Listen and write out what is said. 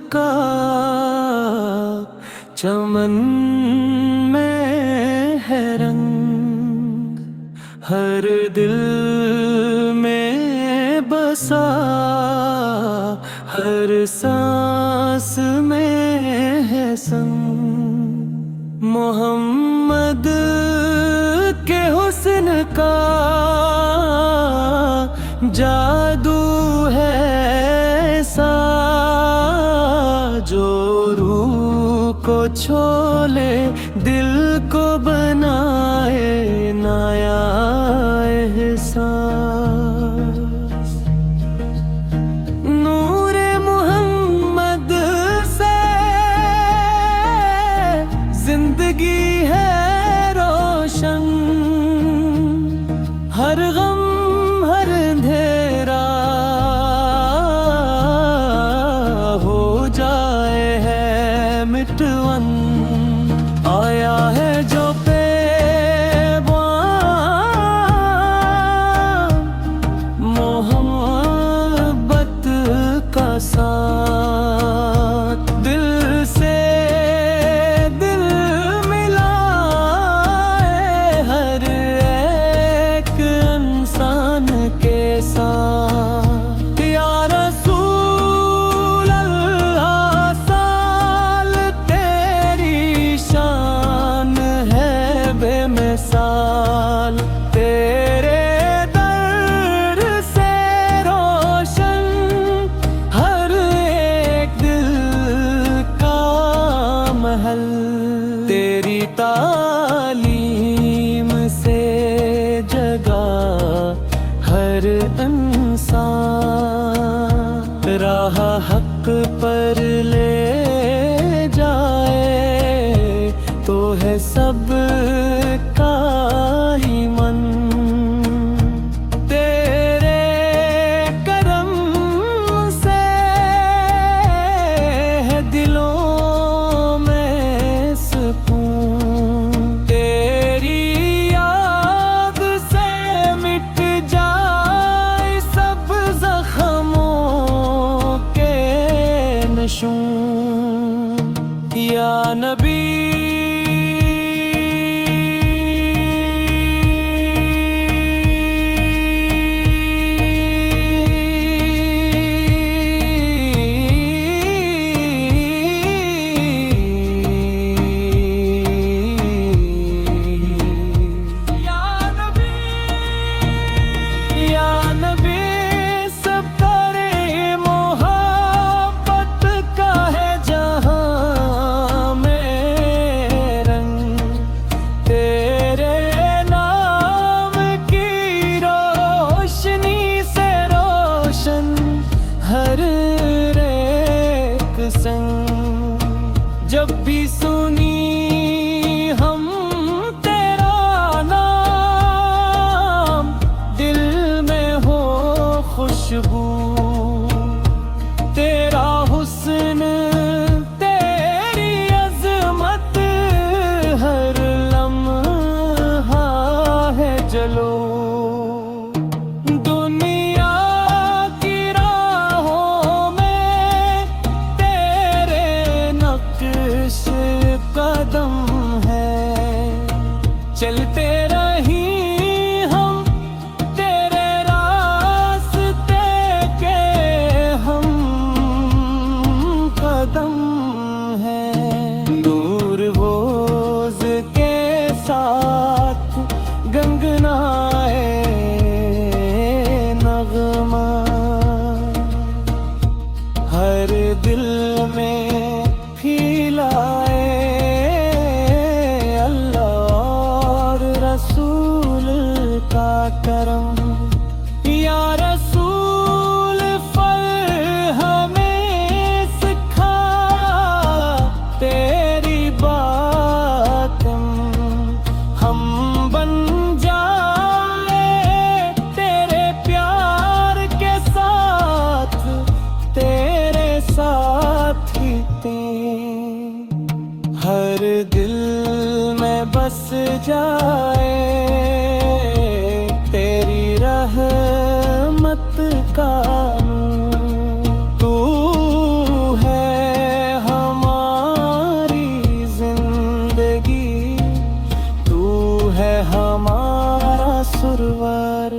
का चमन में है रंग, हर दिल में बसा, हर सांस में है संग। मोहम्मद के हुस्न का जादू है ऐसा, जो रूह को छोले, दिल को बनाए नया एहसास। नूरे मोहम्मद से जिंदगी है रोशन, हर गम हर अंधेरा हो जाए है मिटवन। आया है जो मोहब्बत का साथ, दिल से दिल मिलाए हर एक इंसान के साथ। या रसूल अल्लाह साल तेरी शान है बेमिसाल, तेरे दर से रोशन हर एक दिल का महल। तेरी तालीम से जगा हर इंसान, राह हक पर ले जाए तो है सब का ही मन। तेरे करम से है दिलों में सुकून, तेरी याद से मिट जाए सब जख्मों के नशून। या नबी हर एक संग। जब भी सुनी हम तेरा नाम, दिल में हो खुशबू, तेरा हुस्न तेरी अजमत हर लम्हा है जलो। कदम है चलते रही हम तेरे रास्ते के, हम कदम है। नूर रोज के साथ गंगनाए नगमा, हर दिल में फैलाए रसूल का करम। या रसूल फल हमें सिखा, तेरी बात हम बन जाए तेरे प्यार के साथ, तेरे साथ ही हर दिल में बस जाए तेरी रहमत का नूर। तू है कसूरवार